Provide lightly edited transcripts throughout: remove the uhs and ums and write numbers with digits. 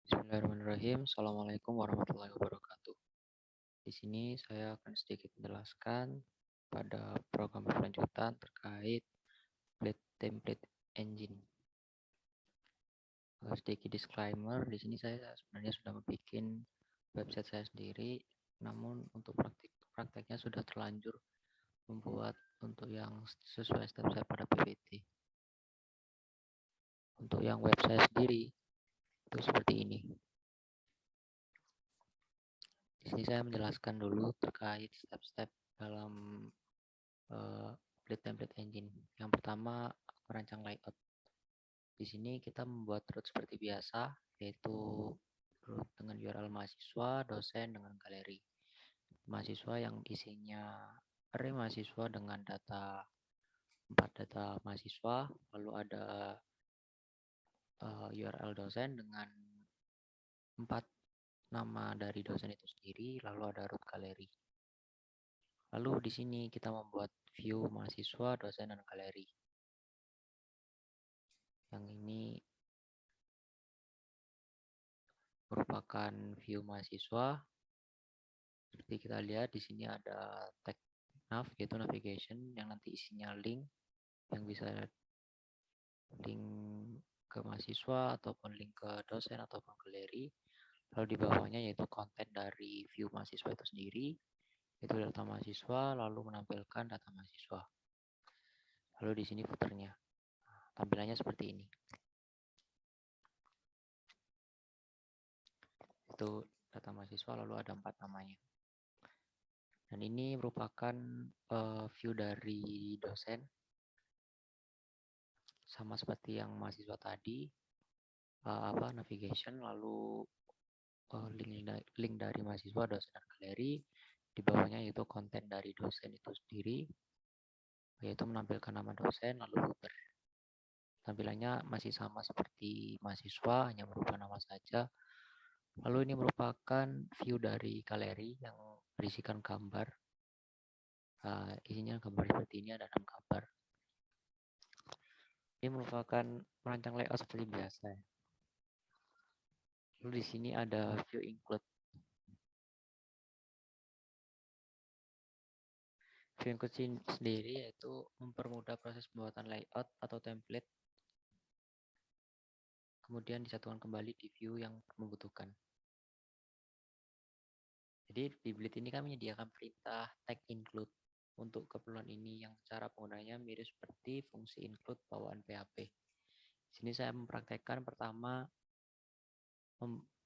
Bismillahirrahmanirrahim. Assalamualaikum warahmatullahi wabarakatuh. Di sini saya akan sedikit menjelaskan pada program berkelanjutan terkait Blade Template Engine. Sedikit disclaimer, di sini saya sebenarnya sudah membuat website saya sendiri, namun untuk prakteknya sudah terlanjur membuat untuk yang sesuai step saya pada PPT. Untuk yang website sendiri itu seperti ini. Di sini saya menjelaskan dulu terkait step-step dalam Blade Template Engine. Yang pertama, merancang layout. Di sini kita membuat root seperti biasa, yaitu root dengan URL mahasiswa, dosen dengan galeri. Mahasiswa yang isinya array mahasiswa dengan data 4 data mahasiswa, lalu ada URL dosen dengan 4 nama dari dosen itu sendiri, lalu ada root galeri. Lalu di sini kita membuat view mahasiswa, dosen, dan galeri. Yang ini merupakan view mahasiswa. Seperti kita lihat di sini ada tag nav yaitu navigation yang nanti isinya link yang bisa link ke mahasiswa ataupun link ke dosen ataupun galeri. Lalu di bawahnya yaitu konten dari view mahasiswa itu sendiri, itu data mahasiswa, lalu menampilkan data mahasiswa. Lalu di sini footernya. Tampilannya seperti ini. Itu data mahasiswa lalu ada 4 namanya. Dan ini merupakan view dari dosen, sama seperti yang mahasiswa tadi, navigation, lalu link dari mahasiswa, dosen, dan galeri. Di bawahnya yaitu konten dari dosen itu sendiri, yaitu menampilkan nama dosen, lalu footer. Tampilannya masih sama seperti mahasiswa, hanya berubah nama saja. Lalu ini merupakan view dari galeri yang berisikan gambar. Isinya gambar seperti ini, ada 6 gambar. Ini merupakan merancang layout seperti biasa. Lalu di sini ada view include. View include sendiri yaitu mempermudah proses pembuatan layout atau template, kemudian disatukan kembali di view yang membutuhkan. Jadi di Blade ini kami menyediakan perintah tag include. Untuk keperluan ini yang cara penggunanya mirip seperti fungsi include bawaan PHP. Di sini saya mempraktekkan pertama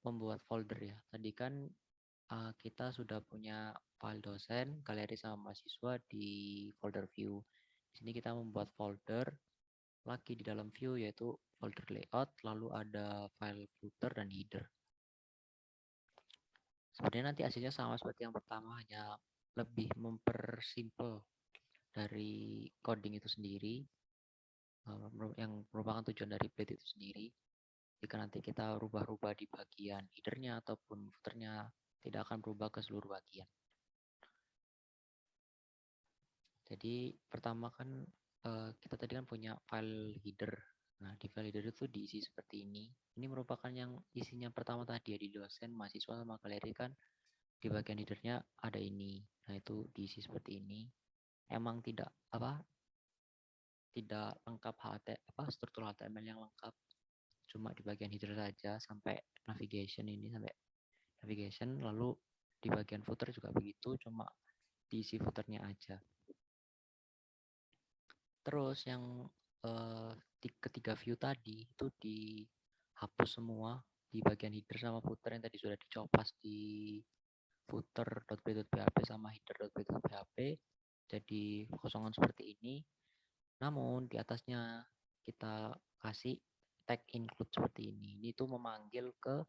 membuat folder ya. Tadi kan kita sudah punya file dosen, galeri sama mahasiswa di folder view. Di sini kita membuat folder lagi di dalam view yaitu folder layout, lalu ada file footer dan header. Sebenarnya nanti hasilnya sama seperti yang pertama, hanya lebih mempersimple dari coding itu sendiri, yang merupakan tujuan dari Blade itu sendiri. Jika nanti kita rubah-rubah di bagian headernya ataupun footernya, tidak akan berubah ke seluruh bagian. Jadi pertama kan kita tadi kan punya file header. Nah di file header itu diisi seperti ini. Ini merupakan yang isinya pertama tadi ya, di dosen, mahasiswa sama galeri kan di bagian headernya ada ini. Nah itu diisi seperti ini. Emang tidak lengkap struktur HTML yang lengkap. Cuma di bagian header saja sampai navigation ini, sampai navigation, lalu di bagian footer juga begitu, cuma diisi footernya aja. Terus yang ketiga view tadi itu dihapus semua di bagian header sama footer yang tadi sudah dicopas di footer.b.php sama header.b.php, jadi kosongan seperti ini. Namun di atasnya kita kasih tag include seperti ini. Ini tuh memanggil ke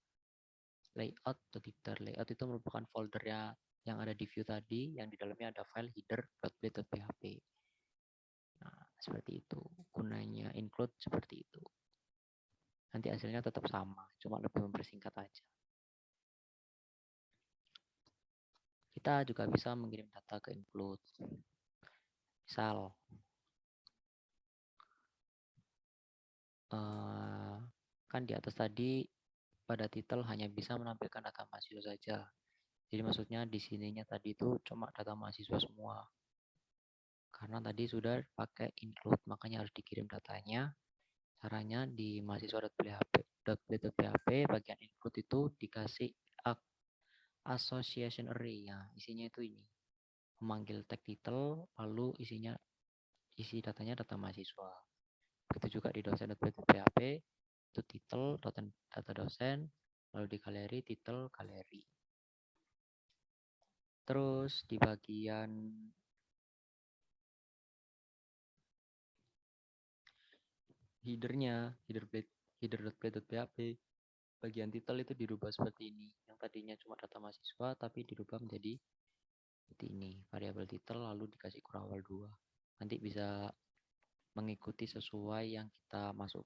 layout atau header. Layout itu merupakan foldernya yang ada di view tadi, yang di dalamnya ada file header.b.php. Nah, seperti itu. Gunanya include seperti itu. Nanti hasilnya tetap sama, cuma lebih mempersingkat aja. Kita juga bisa mengirim data ke include. Misal, kan di atas tadi pada titel hanya bisa menampilkan data mahasiswa saja. Jadi maksudnya di sininya tadi itu cuma data mahasiswa semua. Karena tadi sudah pakai include, makanya harus dikirim datanya. Caranya di mahasiswa.php bagian include itu dikasih association array ya. Isinya itu ini. Memanggil tag title lalu isi datanya data mahasiswa. Begitu juga di dosen.php itu title data dosen, lalu di galeri title galeri. Terus di bagian header.play.php bagian title itu dirubah seperti ini. Yang tadinya cuma data mahasiswa tapi dirubah menjadi seperti ini. Variabel title lalu dikasih kurawal 2. Nanti bisa mengikuti sesuai yang kita masuk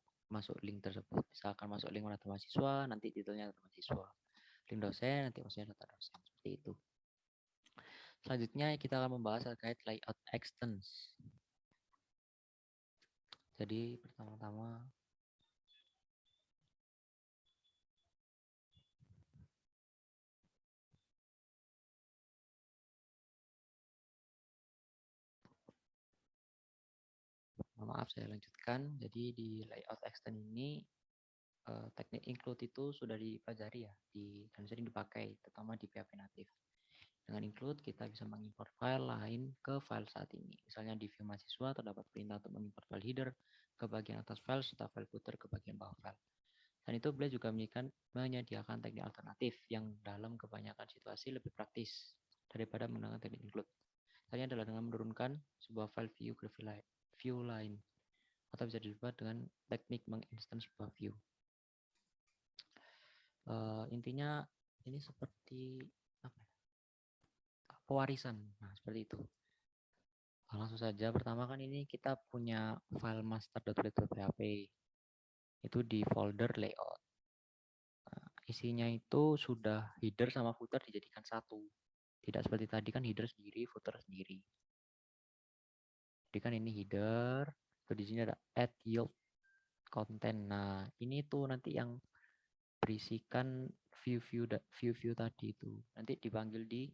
link tersebut. Misalkan masuk link data mahasiswa, nanti titelnya data mahasiswa. Link dosen, nanti maksudnya data dosen. Seperti itu. Selanjutnya kita akan membahas terkait layout extends. Jadi pertama-tama maaf saya lanjutkan. Jadi di layout extend ini teknik include itu sudah dipelajari ya dan sering dipakai terutama di PHP native. Dengan include kita bisa mengimport file lain ke file saat ini. Misalnya di view mahasiswa terdapat perintah untuk mengimport file header ke bagian atas file serta file footer ke bagian bawah file. Dan itu beliau juga menyediakan teknik alternatif yang dalam kebanyakan situasi lebih praktis daripada menggunakan teknik include. Caranya adalah dengan menurunkan sebuah file view line atau bisa disebut dengan teknik menginstance sebuah view. Intinya ini seperti apa ya? Pewarisan. Nah, seperti itu. Langsung saja, pertama kan ini kita punya file master.play.php itu di folder layout. Nah, isinya itu sudah header sama footer dijadikan satu. Tidak seperti tadi kan header sendiri, footer sendiri. Jadi kan ini header, di sini ada add yield content. Nah, ini tuh nanti yang berisikan view tadi itu. Nanti dipanggil di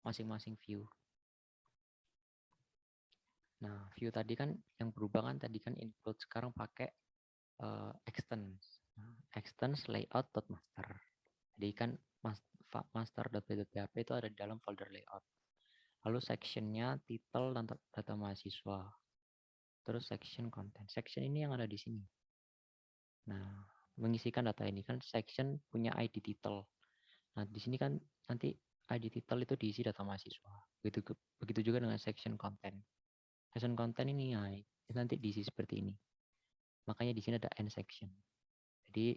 masing-masing view. Nah, view tadi kan yang berubah kan tadi kan include, sekarang pakai extends. Nah, extends layout.master. Jadi kan master.php itu ada di dalam folder layout. Lalu sectionnya title dan data mahasiswa. Terus section content. Section ini yang ada di sini. Nah, mengisikan data ini kan section punya ID title. Nah, di sini kan nanti ID title itu diisi data mahasiswa. Begitu juga dengan section content. Section content ini ya, nanti diisi seperti ini. Makanya di sini ada end section. Jadi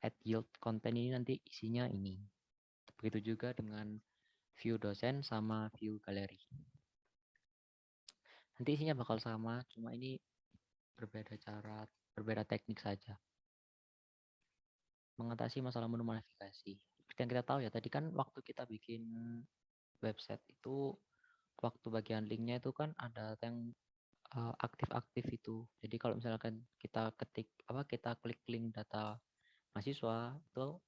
add yield content ini nanti isinya ini. Begitu juga dengan view dosen sama view galeri. Nanti isinya bakal sama, cuma ini berbeda teknik saja. Mengatasi masalah menu modifikasi. Seperti yang kita tahu ya, tadi kan waktu kita bikin website itu, waktu bagian linknya itu kan ada yang aktif-aktif itu. Jadi kalau misalkan kita klik link data mahasiswa itu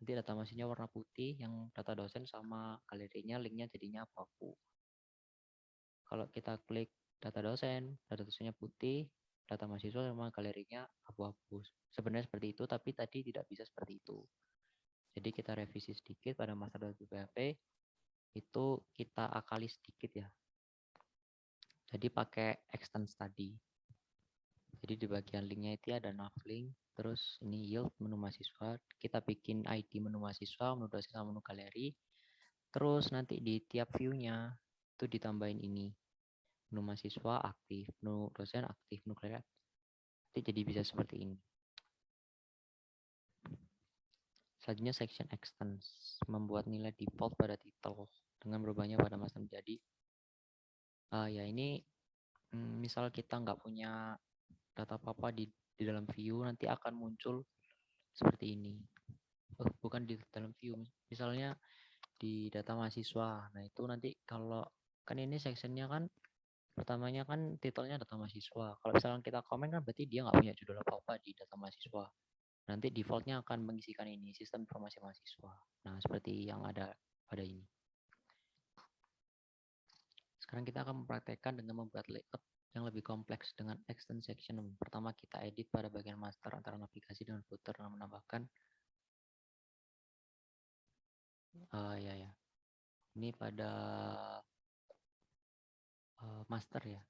nanti data mahasiswanya warna putih, yang data dosen sama galerinya linknya jadinya abu-abu. Kalau kita klik data dosennya putih, data mahasiswa sama galerinya abu-abu. Sebenarnya seperti itu, tapi tadi tidak bisa seperti itu. Jadi kita revisi sedikit pada master.php, itu kita akali sedikit ya. Jadi pakai extends tadi. Jadi di bagian linknya itu ada nav link, terus ini yield menu mahasiswa, kita bikin ID menu mahasiswa, menu dosen sama menu galeri. Terus nanti di tiap view-nya itu ditambahin ini. Menu mahasiswa aktif, menu dosen aktif, menu galeri aktif. Jadi bisa seperti ini. Selanjutnya section extends, membuat nilai default pada title dengan berubahnya pada masa menjadi. Ya ini misal kita nggak punya data apa-apa di dalam view, nanti akan muncul seperti ini. Bukan di dalam view, misalnya di data mahasiswa. Nah itu nanti kalau kan ini sectionnya kan pertamanya kan titelnya data mahasiswa. Kalau misalnya kita komen kan berarti dia nggak punya judul apa-apa di data mahasiswa. Nanti defaultnya akan mengisikan ini, sistem informasi mahasiswa. Nah, seperti yang ada pada ini. Sekarang kita akan mempraktekkan dengan membuat layout yang lebih kompleks dengan extend section. Pertama kita edit pada bagian master antara navigasi dengan footer dan menambahkan ini pada master ya.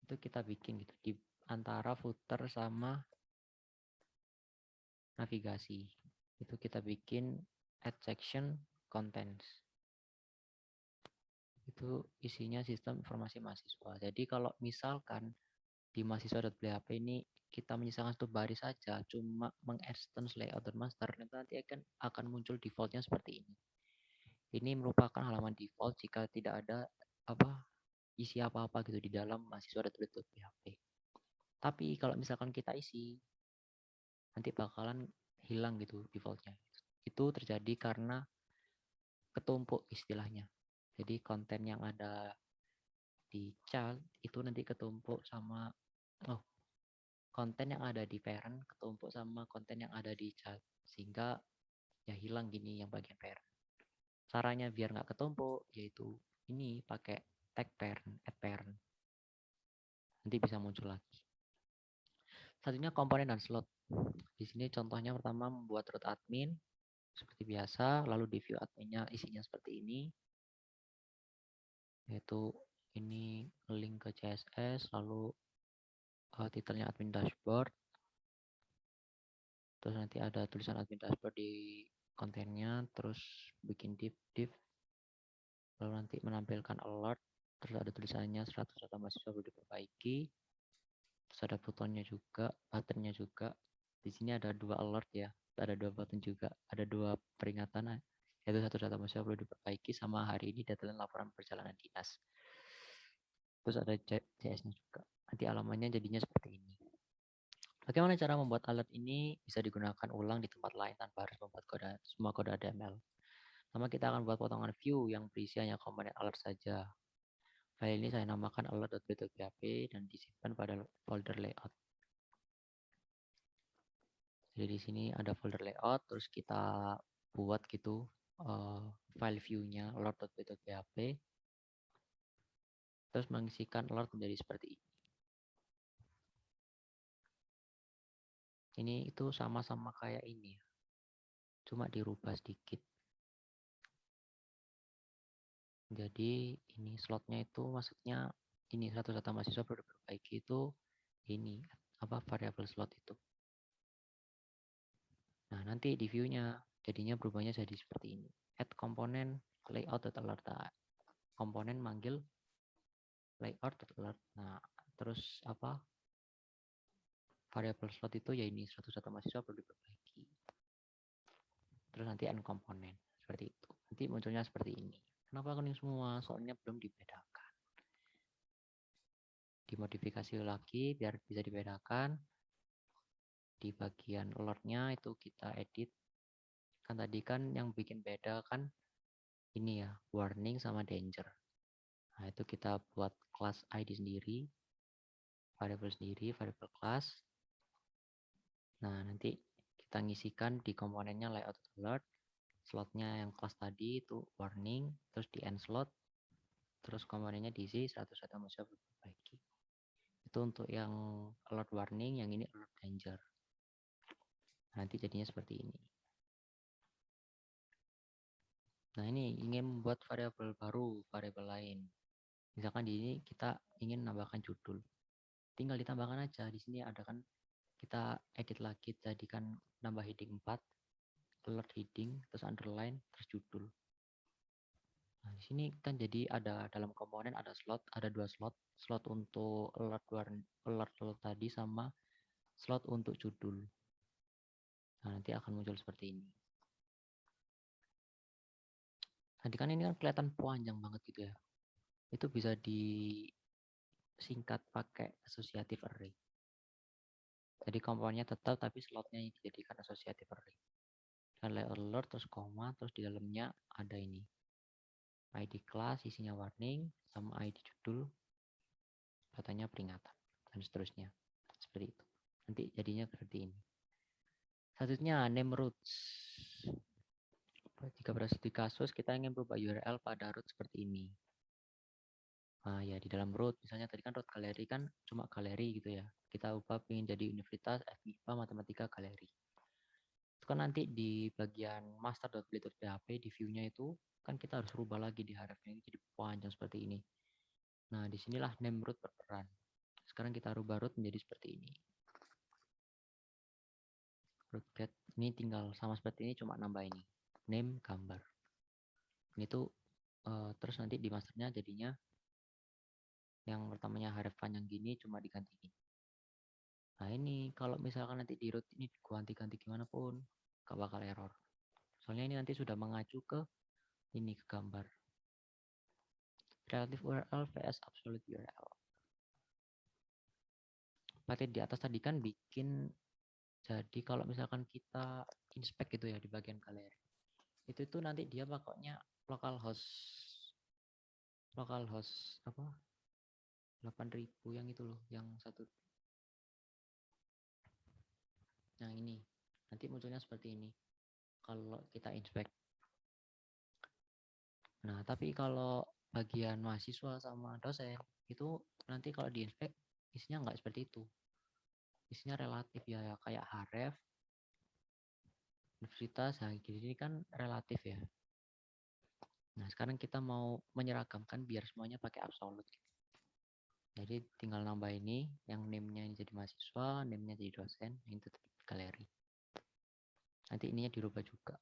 Itu kita bikin gitu di antara footer sama navigasi. Itu kita bikin add section contents. Itu isinya sistem informasi mahasiswa. Jadi kalau misalkan di mahasiswa.php ini kita menyisakan satu baris saja, cuma mengextend layout dan master, nanti akan muncul defaultnya seperti ini. Ini merupakan halaman default jika tidak ada isi apa-apa gitu di dalam mahasiswa.php. Tapi kalau misalkan kita isi, nanti bakalan hilang gitu defaultnya. Itu terjadi karena ketumpuk istilahnya. Jadi konten yang ada di child itu nanti ketumpuk sama konten yang ada di parent ketumpuk sama konten yang ada di child, sehingga ya hilang gini yang bagian parent. Caranya biar nggak ketumpuk yaitu ini pakai tag parent, add parent. Nanti bisa muncul lagi. Satunya komponen dan slot. Di sini contohnya pertama membuat root admin seperti biasa, lalu di view adminnya isinya seperti ini, yaitu ini link ke CSS, lalu titelnya admin dashboard, terus nanti ada tulisan admin dashboard di kontennya, terus bikin div, lalu nanti menampilkan alert, terus ada tulisannya 100 data mahasiswa perlu diperbaiki, terus ada buttonnya juga, buttonnya juga. Di sini ada 2 alert ya, ada 2 button juga, ada 2 peringatan, yaitu 1 data mahasiswa perlu diperbaiki sama hari ini deadline laporan perjalanan dinas. Terus ada CS-nya juga. Nanti alamannya jadinya seperti ini. Bagaimana cara membuat alert ini bisa digunakan ulang di tempat lain tanpa harus membuat semua kode HTML. Pertama kita akan buat potongan view yang berisi hanya komponen alert saja. File ini saya namakan alert.php dan disimpan pada folder layout. Jadi di sini ada folder layout, terus kita buat gitu file view-nya alert.php. Terus mengisikan alert menjadi seperti ini. Ini itu sama-sama kayak ini, cuma dirubah sedikit. Jadi ini slotnya itu maksudnya ini 100 data mahasiswa perlu diperbaiki itu ini variabel slot itu. Nah nanti di view-nya jadinya berubahnya jadi seperti ini. Add komponen layout.alert. Komponen manggil layout.alert. Nah terus variabel slot itu ya ini 100 data mahasiswa perlu diperbaiki. Terus nanti end komponen seperti itu. Nanti munculnya seperti ini. Kenapa kuning semua? Soalnya belum dibedakan. Dimodifikasi lagi biar bisa dibedakan. Di bagian alertnya itu kita edit. Kan tadi kan yang bikin beda kan ini ya, warning sama danger. Nah itu kita buat kelas ID sendiri, variable class. Nah nanti kita ngisikan di komponennya layout alert, slotnya yang kelas tadi itu warning, terus di end slot, terus komponennya diisi 100 data mahasiswa perbaiki. Itu untuk yang alert warning, yang ini alert danger. Nanti jadinya seperti ini. Nah ini ingin membuat variabel baru, variabel lain. Misalkan di ini kita ingin menambahkan judul. Tinggal ditambahkan aja. Di sini ada kan kita edit lagi, jadikan nambah heading 4, alert heading, terus underline, terus judul. Nah, di sini kan jadi ada dalam komponen ada slot, ada 2 slot untuk alert tadi sama slot untuk judul. Nah, nanti akan muncul seperti ini. Nanti kan ini kan kelihatan panjang banget gitu ya. Itu bisa disingkat pakai associative array. Jadi komponennya tetap tapi slotnya dijadikan associative array. Dan layout alert terus koma, terus di dalamnya ada ini. ID class isinya warning sama ID judul katanya peringatan dan seterusnya. Seperti itu. Nanti jadinya seperti ini. Selanjutnya name roots. Jika pada studi kasus kita ingin berubah URL pada root seperti ini. Nah ya di dalam root, misalnya tadi kan root galeri kan cuma galeri gitu ya. Kita ubah ingin jadi Universitas FIPA Matematika Galeri. Itu kan nanti di bagian master.play.php di view-nya itu kan kita harus rubah lagi di href-nya jadi panjang seperti ini. Nah disinilah name root berperan. Sekarang kita rubah root menjadi seperti ini. Root get ini tinggal sama seperti ini, cuma nambah ini name gambar. Ini tuh terus nanti di masternya jadinya yang pertamanya href panjang gini cuma diganti gini. Nah ini kalau misalkan nanti di root ini ganti-ganti gimana pun gak bakal error. Soalnya ini nanti sudah mengacu ke ini ke gambar. Relative URL vs absolute URL. Pakai di atas tadi kan bikin jadi kalau misalkan kita inspect gitu ya di bagian galeri. Itu tuh nanti dia pokoknya localhost apa 8000 yang itu loh, yang satu yang ini nanti munculnya seperti ini kalau kita inspect. Nah tapi kalau bagian mahasiswa sama dosen itu nanti kalau di inspect isinya nggak seperti itu, isinya relatif ya kayak href universitas. Nah ini kan relatif ya. Nah sekarang kita mau menyeragamkan biar semuanya pakai absolute. Jadi tinggal nambah ini, yang name-nya jadi mahasiswa, name-nya jadi dosen, ini tetap galeri. Nanti ininya dirubah juga.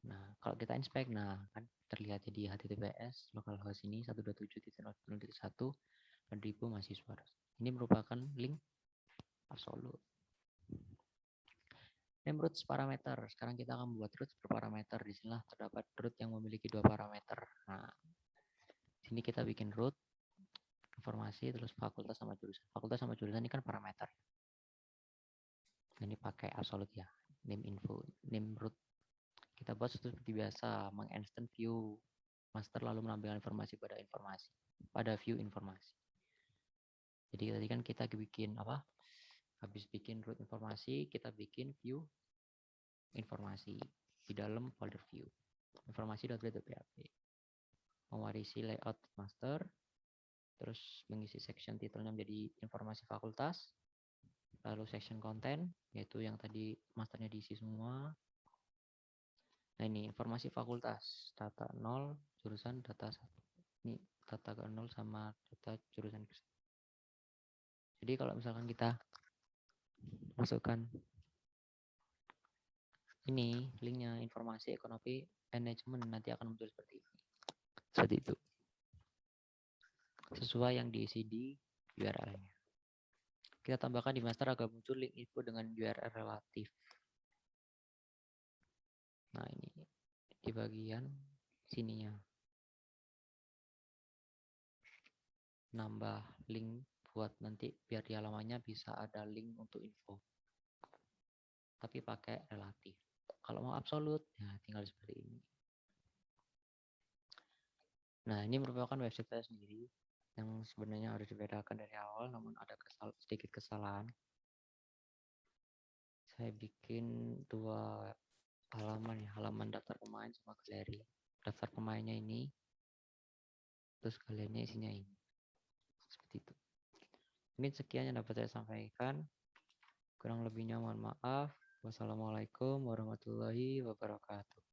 Nah, kalau kita inspect, nah kan terlihat jadi HTTPS localhost ini 127.0.1 1000 mahasiswa. Ini merupakan link absolute. Name roots parameter. Sekarang kita akan membuat roots berparameter. Di sinilah terdapat root yang memiliki 2 parameter. Nah, sini kita bikin root informasi terus fakultas sama jurusan. Fakultas sama jurusan ini kan parameter. Ini pakai absolute ya. Name info, name root. Kita buat seperti biasa, menginstant view master lalu menampilkan informasi pada view informasi. Jadi tadi kan kita bikin apa? Habis bikin root informasi, kita bikin view informasi di dalam folder view. Informasi.play.php. Mewarisi layout master, terus mengisi section titelnya menjadi informasi fakultas, lalu section content, yaitu yang tadi masternya diisi semua. Nah ini informasi fakultas, data 0, jurusan data 1. Ini data ke 0 sama data jurusan ke 1. Jadi kalau misalkan kita masukkan ini linknya informasi ekonomi manajemen, nanti akan muncul seperti ini. Seperti itu. Sesuai yang diisi di URL-nya. Kita tambahkan di master agar muncul link info dengan URL relatif. Nah ini di bagian sininya. Nambah link buat nanti biar di halamannya bisa ada link untuk info. Tapi pakai relatif. Kalau mau absolut, ya tinggal seperti ini. Nah ini merupakan website saya sendiri yang sebenarnya harus dibedakan dari awal, namun ada sedikit kesalahan. Saya bikin 2 halaman ya, halaman daftar pemain sama galeri. Daftar pemainnya ini, terus galerinya isinya ini. Seperti itu. Mungkin sekian yang dapat saya sampaikan. Kurang lebihnya mohon maaf. Wassalamualaikum warahmatullahi wabarakatuh.